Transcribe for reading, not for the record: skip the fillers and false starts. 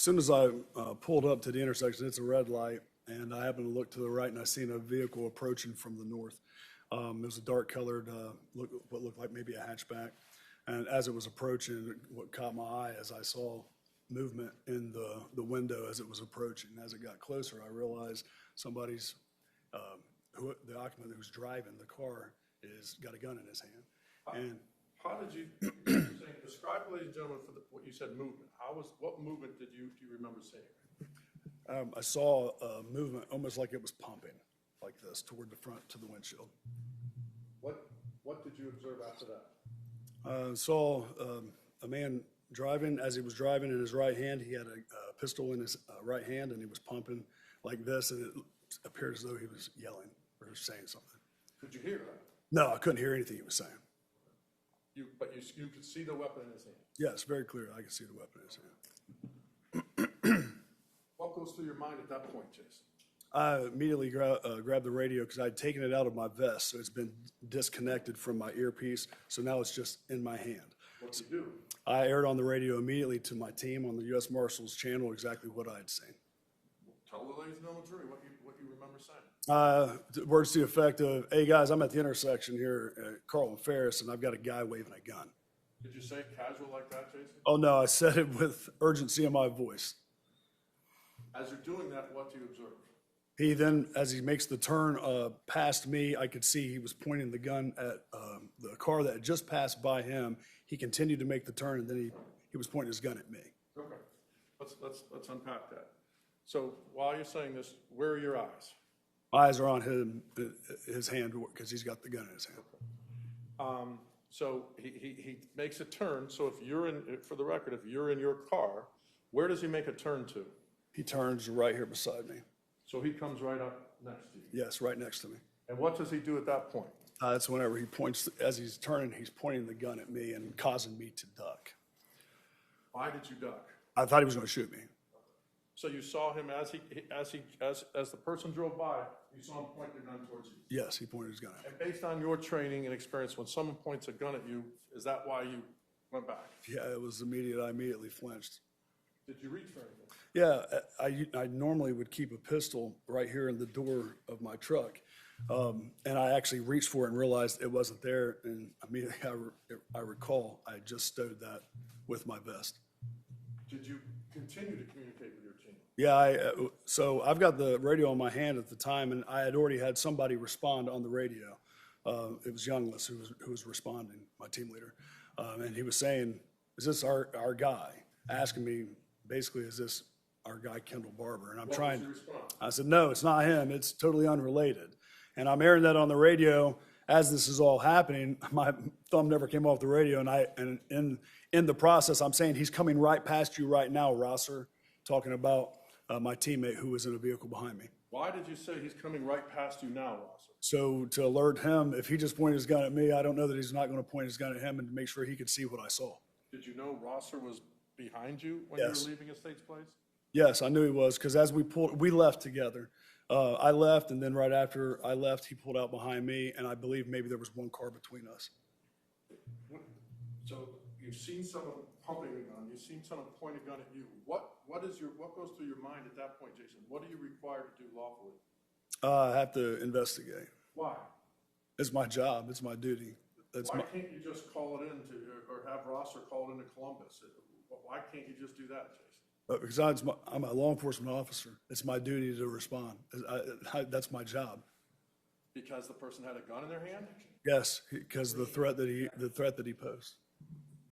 soon as I pulled up to the intersection, it's a red light, and I happened to look to the right, and I seen a vehicle approaching from the north. It was a dark-colored, what looked like maybe a hatchback. And as it was approaching, what caught my eye as I saw movement in the window as it was approaching. As it got closer, I realized somebody's, the occupant who's driving the car got a gun in his hand. And how did you describe, ladies and gentlemen, for what you said movement? What movement do you remember seeing? I saw a movement almost like it was pumping, like this, toward the front to the windshield. What did you observe after that? Saw a man driving. As he was driving in his right hand, he had a pistol in his right hand, and he was pumping like this, and it appeared as though he was yelling or saying something. Could you hear that? No, I couldn't hear anything he was saying. But you could see the weapon in his hand? Yes, very clear. I could see the weapon in his hand. What goes through your mind at that point, Jason? I immediately grabbed the radio because I'd taken it out of my vest, so it's been disconnected from my earpiece, so now it's just in my hand. What did you do? I aired on the radio immediately to my team on the U.S. Marshals channel exactly what I had seen. Tell the ladies and gentlemen what you remember saying. Words to the effect of, hey guys, I'm at the intersection here at Carlton Ferris, and I've got a guy waving a gun. Did you say it casual like that, Jason? Oh no, I said it with urgency in my voice. As you're doing that, what do you observe? He then, as he makes the turn past me, I could see he was pointing the gun at the car that had just passed by him. He continued to make the turn, and then he was pointing his gun at me. Okay, let's unpack that. So while you're saying this, where are your eyes? My eyes are on his hand because he's got the gun in his hand. Okay. So he makes a turn. So if you're in, for the record, if you're in your car, where does he make a turn to? He turns right here beside me. So he comes right up next to you? Yes, right next to me. And what does he do at that point? That's whenever he points, as he's turning, he's pointing the gun at me and causing me to duck. Why did you duck? I thought he was going to shoot me. So you saw him as the person drove by, you saw him point the gun towards you? Yes, he pointed his gun at me. And based on your training and experience, when someone points a gun at you, is that why you went back? Yeah, it was immediate. I immediately flinched. Did you reach for anything? Yeah, I normally would keep a pistol right here in the door of my truck. And I actually reached for it and realized it wasn't there. And immediately I recall I just stowed that with my vest. Did you continue to communicate with your team? Yeah, so I've got the radio in my hand at the time, and I had already had somebody respond on the radio. It was Youngless who was responding, my team leader. And he was saying, is this our guy? Asking me, basically, is this our guy, Kendall Barber? And I said, no, it's not him. It's totally unrelated. And I'm airing that on the radio as this is all happening. My thumb never came off the radio, and in the process, I'm saying he's coming right past you right now, Rosser, talking about my teammate who was in a vehicle behind me. Why did you say he's coming right past you now, Rosser? So to alert him, if he just pointed his gun at me, I don't know that he's not going to point his gun at him and make sure he could see what I saw. Did you know Rosser was behind you when Yes. you were leaving Estates Place? Yes, I knew he was, because as we left together. I left, and then right after I left, he pulled out behind me, and I believe maybe there was one car between us. So you've seen someone pumping a gun, you've seen someone point a gun at you. What goes through your mind at that point, Jason? What are you required to do lawfully? I have to investigate. Why? It's my job. It's my duty. Why can't you just call it in or have Rosser call it into Columbus? Why can't you just do that, Jason? Because I'm a law enforcement officer. It's my duty to respond. That's my job. Because the person had a gun in their hand? Yes, because the threat that he posed.